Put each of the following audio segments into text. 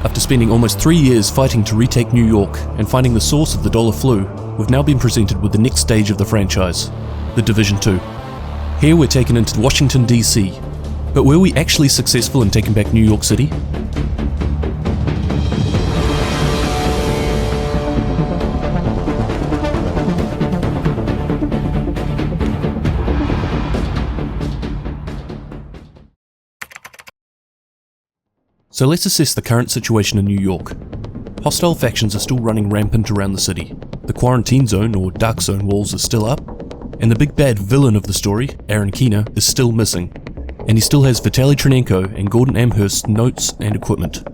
After spending almost 3 years fighting to retake New York and finding the source of the dollar flu, we've now been presented with the next stage of the franchise, the Division 2. Here we're taken into Washington DC, but were we actually successful in taking back New York City? So let's assess the current situation in New York. Hostile factions are still running rampant around the city. The quarantine zone or dark zone walls are still up, and the big bad villain of the story, Erin Keener, is still missing, and he still has Vitaly Tchernenko and Gordon Amherst's notes and equipment.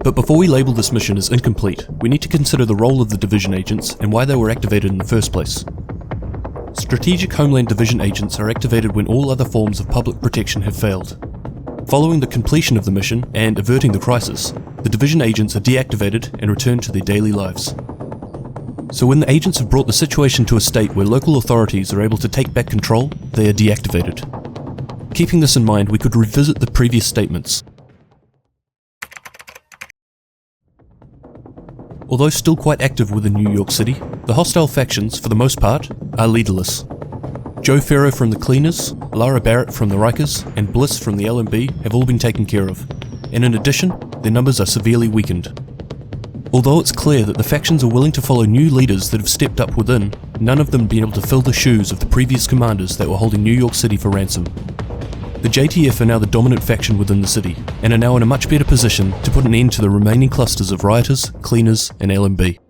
But before we label this mission as incomplete, we need to consider the role of the Division agents and why they were activated in the first place. Strategic Homeland Division agents are activated when all other forms of public protection have failed. Following the completion of the mission and averting the crisis, the Division agents are deactivated and return to their daily lives. So when the agents have brought the situation to a state where local authorities are able to take back control, they are deactivated. Keeping this in mind, we could revisit the previous statements. Although still quite active within New York City, the hostile factions, for the most part, are leaderless. Joe Ferro from the Cleaners, Lara Barrett from the Rikers, and Bliss from the LMB have all been taken care of, and in addition, their numbers are severely weakened. Although it's clear that the factions are willing to follow new leaders that have stepped up within, none of them have been able to fill the shoes of the previous commanders that were holding New York City for ransom. The JTF are now the dominant faction within the city, and are now in a much better position to put an end to the remaining clusters of rioters, cleaners, and LMB.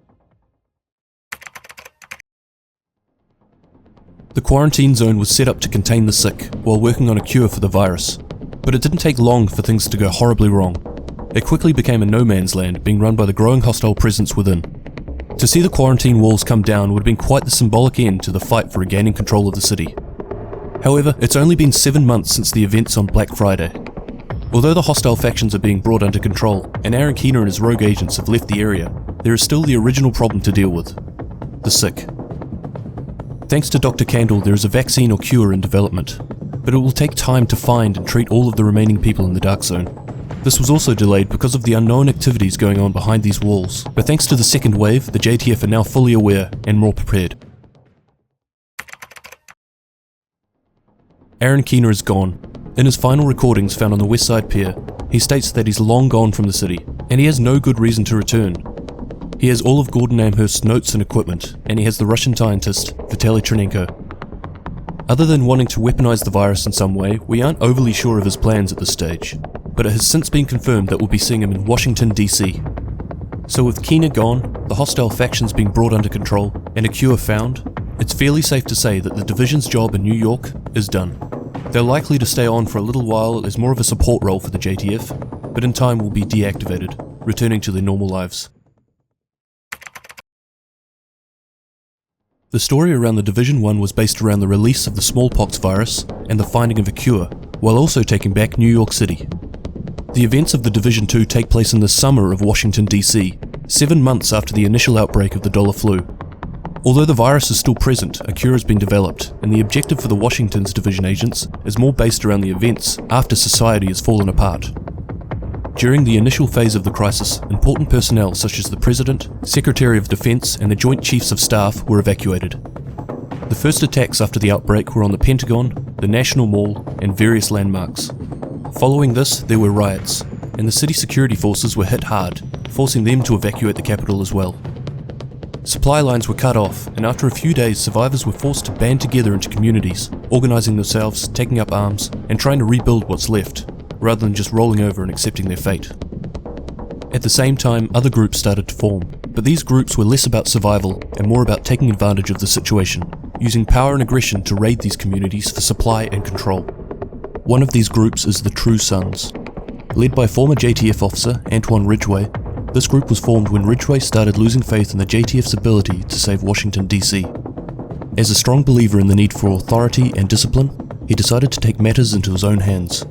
The quarantine zone was set up to contain the sick while working on a cure for the virus, but it didn't take long for things to go horribly wrong. It quickly became a no man's land, being run by the growing hostile presence within. To see the quarantine walls come down would have been quite the symbolic end to the fight for regaining control of the city. However, it's only been 7 months since the events on Black Friday. Although the hostile factions are being brought under control, and Erin Keener and his rogue agents have left the area, there is still the original problem to deal with: the sick. Thanks to Dr. Kandel, there is a vaccine or cure in development, but it will take time to find and treat all of the remaining people in the dark zone. This was also delayed because of the unknown activities going on behind these walls, but thanks to the second wave, the JTF are now fully aware and more prepared. Erin Keener is gone. In his final recordings found on the West Side Pier, he states that he's long gone from the city, and he has no good reason to return. He has all of Gordon Amherst's notes and equipment, and he has the Russian scientist, Vitaly Tchernenko. Other than wanting to weaponize the virus in some way, we aren't overly sure of his plans at this stage, but it has since been confirmed that we'll be seeing him in Washington DC. So with Keener gone, the hostile factions being brought under control, and a cure found, it's fairly safe to say that the Division's job in New York is done. They're likely to stay on for a little while as more of a support role for the JTF, but in time will be deactivated, returning to their normal lives. The story around the Division 1 was based around the release of the smallpox virus and the finding of a cure, while also taking back New York City. The events of the Division 2 take place in the summer of Washington DC, 7 months after the initial outbreak of the dollar flu. Although the virus is still present, a cure has been developed, and the objective for the Washington's Division agents is more based around the events after society has fallen apart. During the initial phase of the crisis, important personnel such as the President, Secretary of Defense, and the Joint Chiefs of Staff were evacuated. The first attacks after the outbreak were on the Pentagon, the National Mall, and various landmarks. Following this, there were riots, and the city security forces were hit hard, forcing them to evacuate the capital as well. Supply lines were cut off, and after a few days, survivors were forced to band together into communities, organizing themselves, taking up arms, and trying to rebuild what's left, rather than just rolling over and accepting their fate. At the same time, other groups started to form, but these groups were less about survival and more about taking advantage of the situation, using power and aggression to raid these communities for supply and control. One of these groups is the True Sons. Led by former JTF officer Antoine Ridgway, this group was formed when Ridgway started losing faith in the JTF's ability to save Washington DC. As a strong believer in the need for authority and discipline, he decided to take matters into his own hands.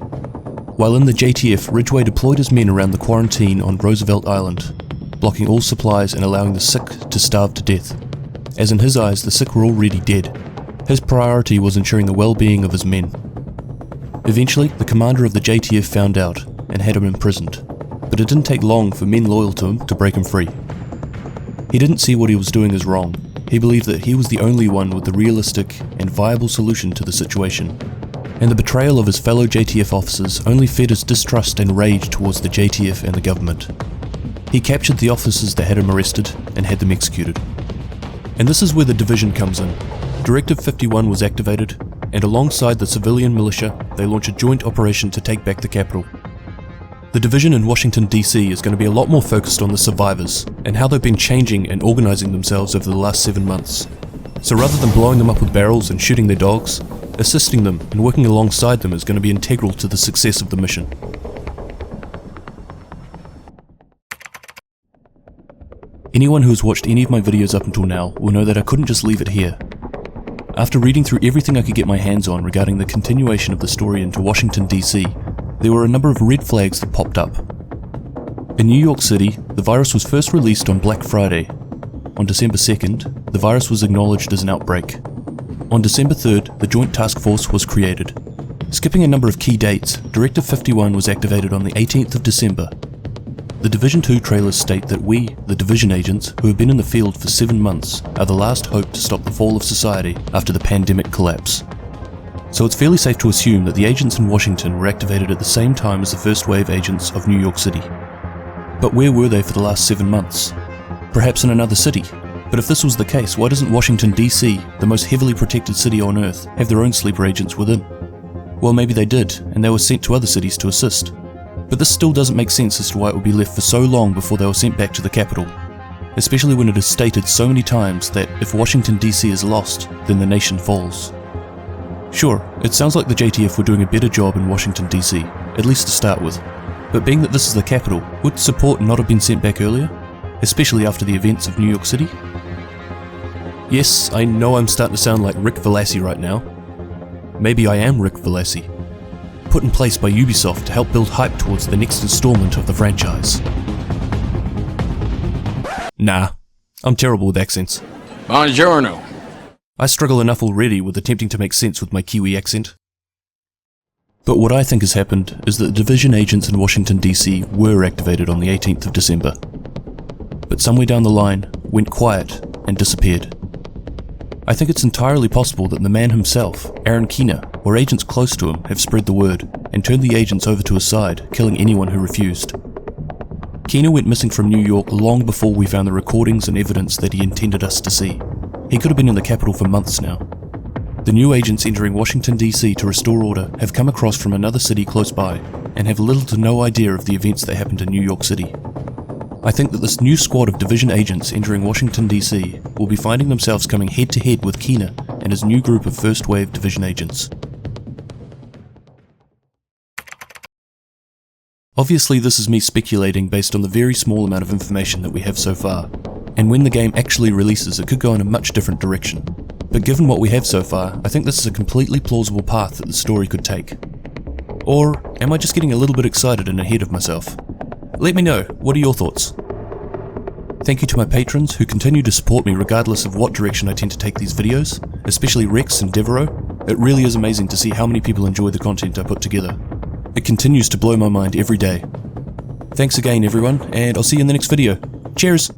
While in the JTF, Ridgway deployed his men around the quarantine on Roosevelt Island, blocking all supplies and allowing the sick to starve to death. As in his eyes, the sick were already dead. His priority was ensuring the well-being of his men. Eventually, the commander of the JTF found out and had him imprisoned, but but it didn't take long for men loyal to him to break him free. He didn't see what he was doing as wrong. He believed that he was the only one with the realistic and viable solution to the situation. And the betrayal of his fellow JTF officers only fed his distrust and rage towards the JTF and the government. He captured the officers that had him arrested and had them executed. And this is where the division comes in. Directive 51 was activated, and alongside the civilian militia, they launch a joint operation to take back the capital. The division in Washington, D.C. is going to be a lot more focused on the survivors and how they've been changing and organizing themselves over the last 7 months. So rather than blowing them up with barrels and shooting their dogs, assisting them and working alongside them is going to be integral to the success of the mission. Anyone who has watched any of my videos up until now will know that I couldn't just leave it here. After reading through everything I could get my hands on regarding the continuation of the story into Washington, D.C., there were a number of red flags that popped up. In New York City, the virus was first released on Black Friday. On December 2nd, the virus was acknowledged as an outbreak. On December 3rd, the Joint Task Force was created. Skipping a number of key dates, Directive 51 was activated on the 18th of December. The Division 2 trailers state that we, the Division agents, who have been in the field for 7 months, are the last hope to stop the fall of society after the pandemic collapse. So it's fairly safe to assume that the agents in Washington were activated at the same time as the first wave agents of New York City. But where were they for the last 7 months? Perhaps in another city. But if this was the case, why doesn't Washington, D.C., the most heavily protected city on Earth, have their own sleeper agents within? Well, maybe they did, and they were sent to other cities to assist. But this still doesn't make sense as to why it would be left for so long before they were sent back to the capital, especially when it is stated so many times that if Washington, D.C. is lost, then the nation falls. Sure, it sounds like the JTF were doing a better job in Washington, D.C., at least to start with, but being that this is the capital, would support not have been sent back earlier, especially after the events of New York City? Yes, I know I'm starting to sound like Rick Velassi right now. Maybe I am Rick Velassi, put in place by Ubisoft to help build hype towards the next installment of the franchise. Nah, I'm terrible with accents. Buongiorno. I struggle enough already with attempting to make sense with my Kiwi accent. But what I think has happened is that the division agents in Washington, D.C. were activated on the 18th of December. But somewhere down the line, went quiet and disappeared. I think it's entirely possible that the man himself, Erin Keener, or agents close to him have spread the word and turned the agents over to his side, killing anyone who refused. Keener went missing from New York long before we found the recordings and evidence that he intended us to see. He could have been in the capital for months now. The new agents entering Washington, D.C. to restore order have come across from another city close by and have little to no idea of the events that happened in New York City. I think that this new squad of division agents entering Washington, D.C. will be finding themselves coming head to head with Keener and his new group of first wave division agents. Obviously this is me speculating based on the very small amount of information that we have so far, and when the game actually releases it could go in a much different direction. But given what we have so far, I think this is a completely plausible path that the story could take. Or am I just getting a little bit excited and ahead of myself? Let me know, what are your thoughts? Thank you to my patrons who continue to support me regardless of what direction I tend to take these videos, especially Rex and Devereaux. It really is amazing to see how many people enjoy the content I put together. It continues to blow my mind every day. Thanks again everyone, and I'll see you in the next video. Cheers!